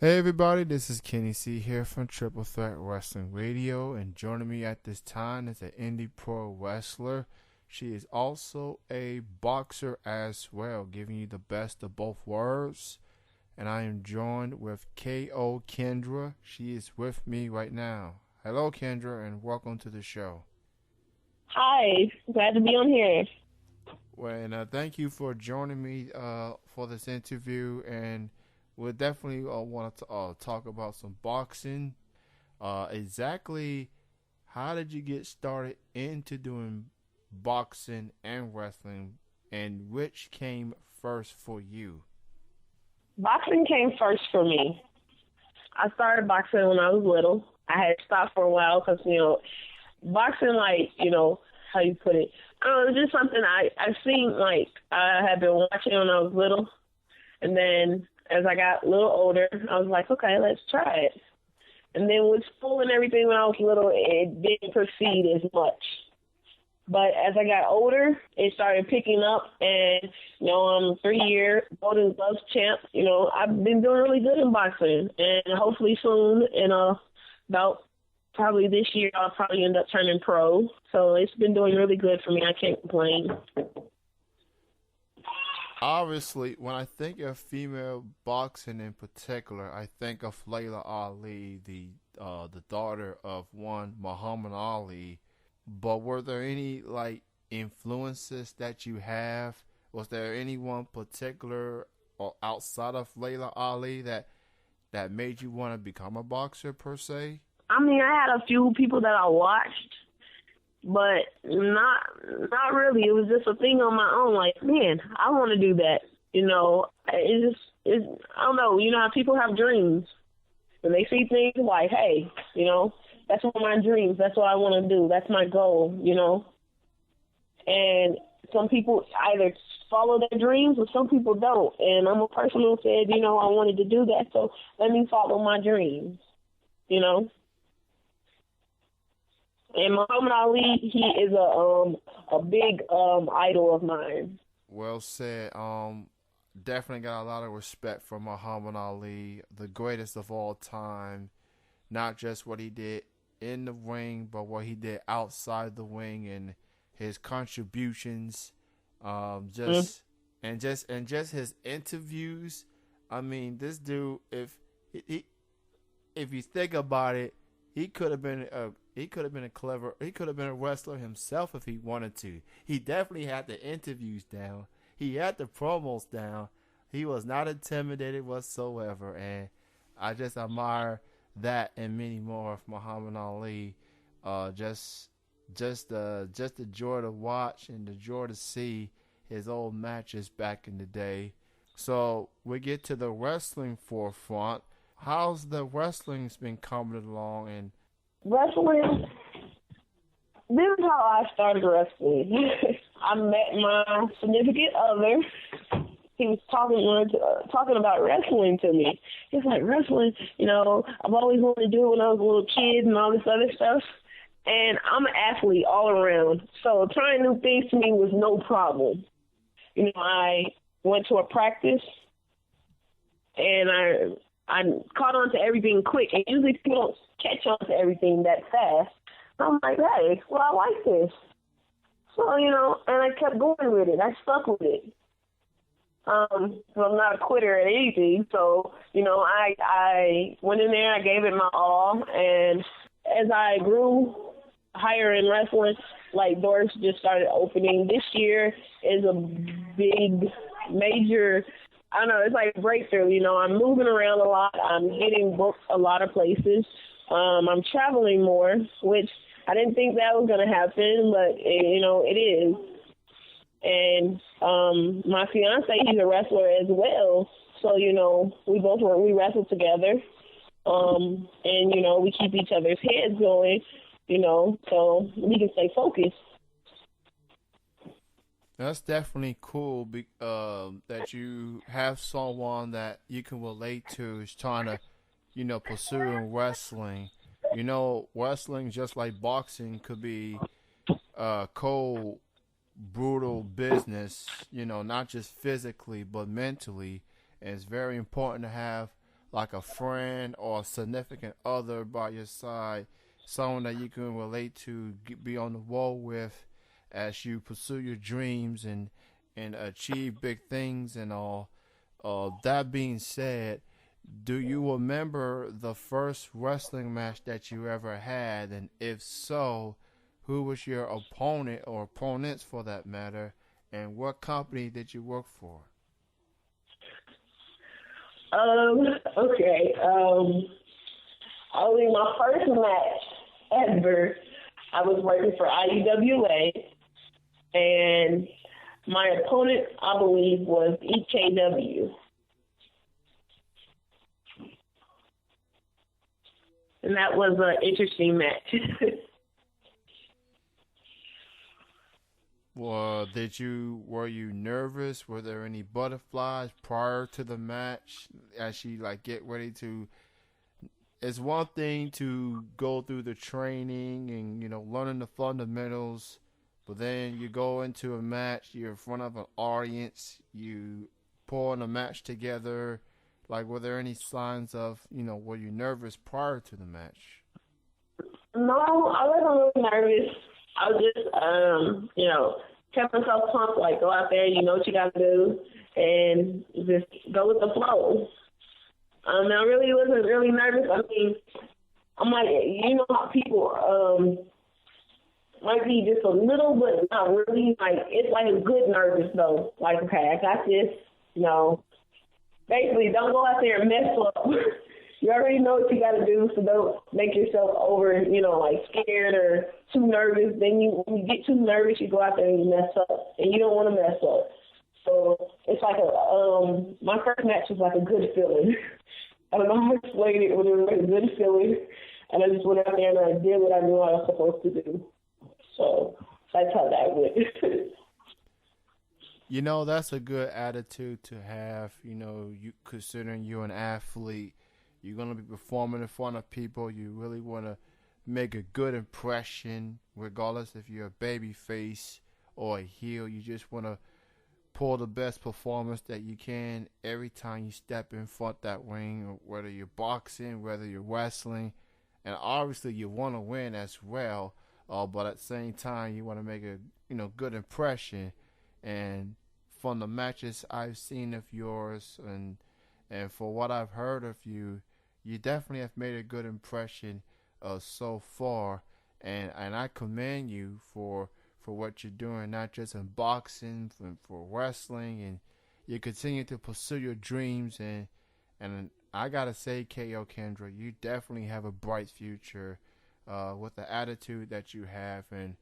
Hey everybody, this is Kenny C here from Triple Threat Wrestling Radio, and joining me at this time is an Indy pro wrestler. She is also a boxer as well, giving you the best of both worlds. And I am joined with KO Kendra. She is with me right now. Hello Kendra, and welcome to the show. Hi, glad to be on here. Well, and thank you for joining me for this interview, and we'll definitely want to talk about some boxing. Exactly how did you get started into doing boxing and wrestling, and which came first for you? Boxing came first for me. I started boxing when I was little. I had stopped for a while because, boxing, how you put it, I don't know, it was just something I seen, I had been watching when I was little. And then as I got a little older, I was like, okay, let's try it. And then with school and everything when I was little, it didn't proceed as much. But as I got older, it started picking up, and, I'm 3-year Golden Gloves champ. I've been doing really good in boxing, and hopefully soon, in about probably this year, I'll probably end up turning pro. So it's been doing really good for me. I can't complain. Obviously, when I think of female boxing in particular, I think of Layla Ali, the daughter of one Muhammad Ali. But were there any influences that you have? Was there anyone particular or outside of Layla Ali that made you want to become a boxer per se? I mean, I had a few people that I watched, but not really. It was just a thing on my own. Like, man, I want to do that. I don't know. You know how people have dreams, and they see things like, hey, that's one of my dreams. That's what I want to do. That's my goal. And some people either follow their dreams or some people don't. And I'm a person who said, I wanted to do that, so let me follow my dreams. And Muhammad Ali, he is a big idol of mine. Well said. Definitely got a lot of respect for Muhammad Ali, the greatest of all time. Not just what he did in the ring, but what he did outside the ring and his contributions. Just his interviews. I mean, this dude, if you think about it, he could have been a wrestler himself if he wanted to. He definitely had the interviews down. He had the promos down. He was not intimidated whatsoever, and I just admire that and many more of Muhammad Ali. Just the joy to watch and the joy to see his old matches back in the day. So we get to the wrestling forefront. How's the wrestling's been coming along? And wrestling, this is how I started wrestling. I met my significant other. He was talking about wrestling to me. He's like, wrestling, I've always wanted to do it when I was a little kid and all this other stuff. And I'm an athlete all around. So trying new things to me was no problem. I went to a practice and I caught on to everything quick. And usually people don't catch on to everything that fast. I'm like, hey, well, I like this. So, and I kept going with it. I stuck with it. I'm not a quitter at anything. So, I went in there, I gave it my all. And as I grew higher in wrestling, doors just started opening. This year is a big, major, I don't know, it's like a breakthrough. I'm moving around a lot. I'm getting booked a lot of places. I'm traveling more, which I didn't think that was going to happen, but, it is. And my fiance, he's a wrestler as well. So, we wrestle together. And, we keep each other's heads going, so we can stay focused. That's definitely cool that you have someone that you can relate to is trying to, pursuing wrestling. Wrestling, just like boxing, could be cold, brutal business, not just physically, but mentally. And it's very important to have like a friend or a significant other by your side, someone that you can relate to, be on the wall with, as you pursue your dreams and achieve big things and all. That being said, do you remember the first wrestling match that you ever had? And if so, who was your opponent or opponents for that matter? And what company did you work for? Okay. Only my first match ever, I was working for IUWA, and my opponent, I believe, was EKW. And that was an interesting match. Well, were you nervous? Were there any butterflies prior to the match as you like get ready to? It's one thing to go through the training and learning the fundamentals, but then you go into a match. You're in front of an audience. You pulling a match together. Like, were there any signs of were you nervous prior to the match? No, I wasn't really nervous. I was just, kept myself pumped, like, go out there, you know what you got to do, and just go with the flow. I really wasn't really nervous. I mean, I'm like, you know how people might be just a little, but not really. Like, it's like a good nervous, though. Like, okay, I got this, Basically, don't go out there and mess up. You already know what you got to do, so don't make yourself over, like scared or too nervous. Then when you get too nervous, you go out there and you mess up, and you don't want to mess up. So it's like my first match was like a good feeling. I don't know how to explain it, but it was like a good feeling, and I just went out there and I did what I knew I was supposed to do. So that's how that went. That's a good attitude to have. You considering you're an athlete. You're going to be performing in front of people. You really want to make a good impression, regardless if you're a baby face or a heel. You just want to pull the best performance that you can every time you step in front of that ring, or whether you're boxing, whether you're wrestling. And obviously you want to win as well, but at the same time you want to make a good impression. And from the matches I've seen of yours and for what I've heard of you, you definitely have made a good impression so far, and I commend you for what you're doing, not just in boxing, for wrestling, and you continue to pursue your dreams. And I gotta say, KO Kendra, you definitely have a bright future with the attitude that you have and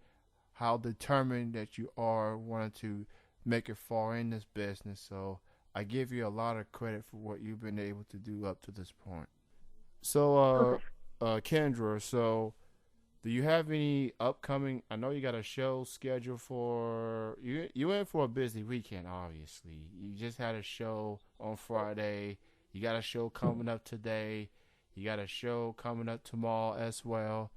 how determined that you are wanting to make it far in this business. So I give you a lot of credit for what you've been able to do up to this point. So, Kendra, so do you have any upcoming? I know you got a show scheduled for you. You in for a busy weekend, obviously. You just had a show on Friday. You got a show coming up today. You got a show coming up tomorrow as well.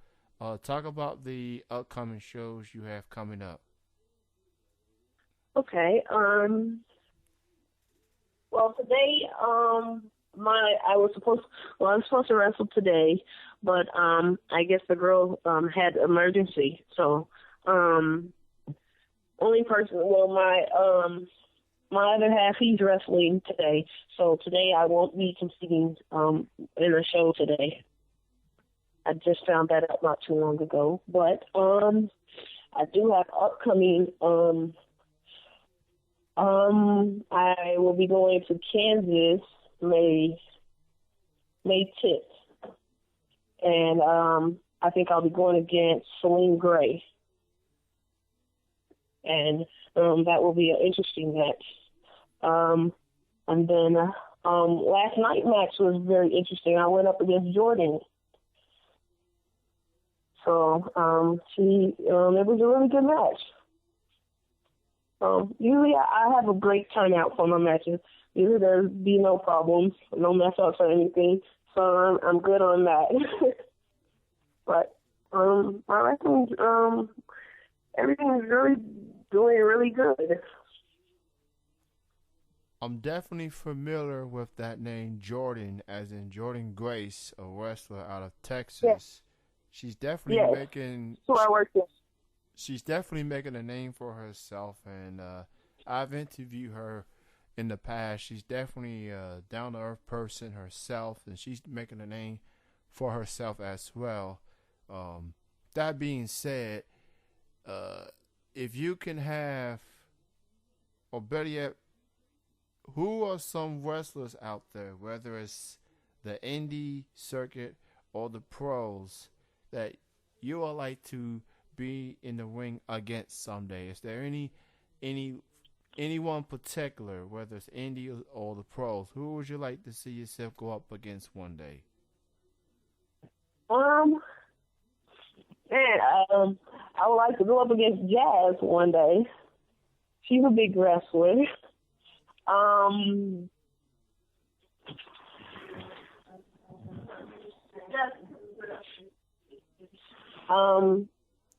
Talk about the upcoming shows you have coming up. Okay. Well, today, I was supposed to wrestle today, but I guess the girl had emergency, so only person. Well, my other half, he's wrestling today, so today I won't be competing in a show today. I just found that out not too long ago, but I do have upcoming. I will be going to Kansas May 10th, and I think I'll be going against Celine Gray, and that will be an interesting match. And then last night's match was very interesting. I went up against Jordan, so it was a really good match. Usually I have a great turnout for my matches. Usually there'll be no problems, no mess ups or anything. So I'm good on that. But I reckon everything is really doing really good. I'm definitely familiar with that name, Jordan, as in Jordan Grace, a wrestler out of Yes, Texas. She's definitely yes. making So I worked with. she's definitely making a name for herself, and I've interviewed her in the past. She's definitely a down to earth person herself, and she's making a name for herself as well. Um, that being said, uh, if you can have, or better yet, who are some wrestlers out there, whether it's the indie circuit or the pros, that you would like to be in the ring against someday? Is there any anyone particular, whether it's indie or the pros, who would you like to see yourself go up against one day? Um, man, I would like to go up against Jazz one day. She's a big wrestler. Um,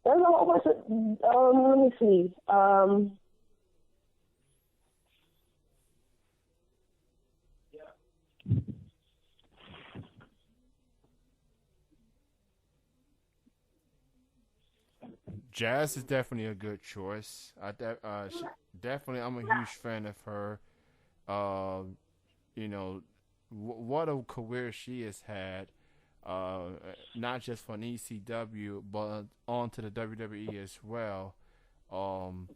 there's a whole bunch of, let me see. Jazz is definitely a good choice. Definitely, I'm a huge fan of her. Uh, you know, what a career she has had. Not just for an ECW, but on to the WWE as well. Um,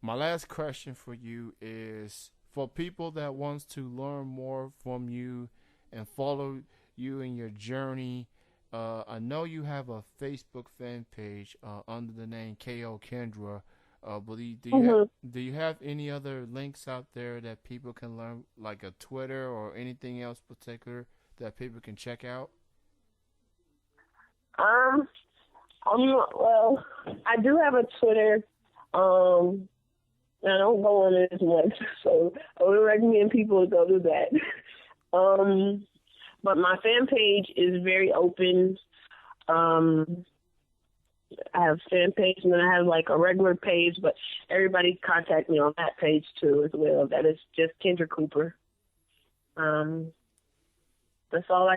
my last question for you is for people that wants to learn more from you and follow you in your journey. I know you have a Facebook fan page under the name KO Kendra. But do you have any other links out there that people can learn, like a Twitter or anything else particular that people can check out? Well, I do have a Twitter. I don't go on it as much, so I would recommend people to go do that. But my fan page is very open. I have a fan page, and then I have like a regular page, but everybody contact me on that page too as well. That is just Kendra Cooper. That's all I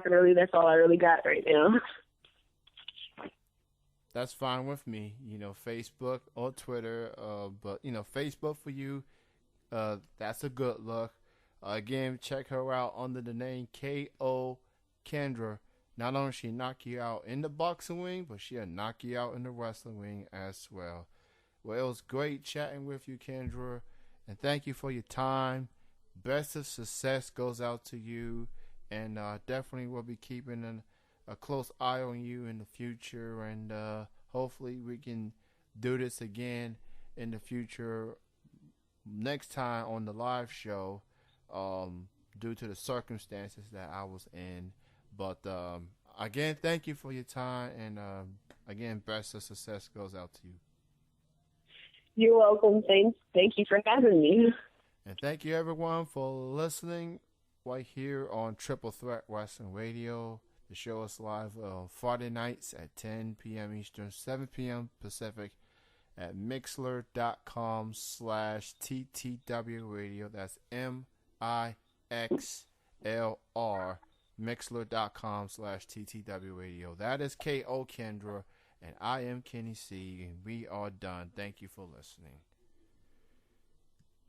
really got right now. That's fine with me. Facebook or Twitter. But Facebook for you, that's a good look. Again, check her out under the name KO Kendra. Not only she knock you out in the boxing ring, but she'll knock you out in the wrestling ring as well. Well, it was great chatting with you, Kendra, and thank you for your time. Best of success goes out to you, and definitely will be keeping a close eye on you in the future, and hopefully we can do this again in the future next time on the live show, due to the circumstances that I was in. But again, thank you for your time, and again, best of success goes out to you. You're welcome. Thank you for having me. And thank you everyone for listening right here on Triple Threat Wrestling Radio. The show is live Friday nights at 10 p.m. Eastern, 7 p.m. Pacific at mixler.com/TTW Radio. That's MIXLR. Mixler.com/TTW Radio. That is KO Kendra, and I am Kenny C, and we are done. Thank you for listening.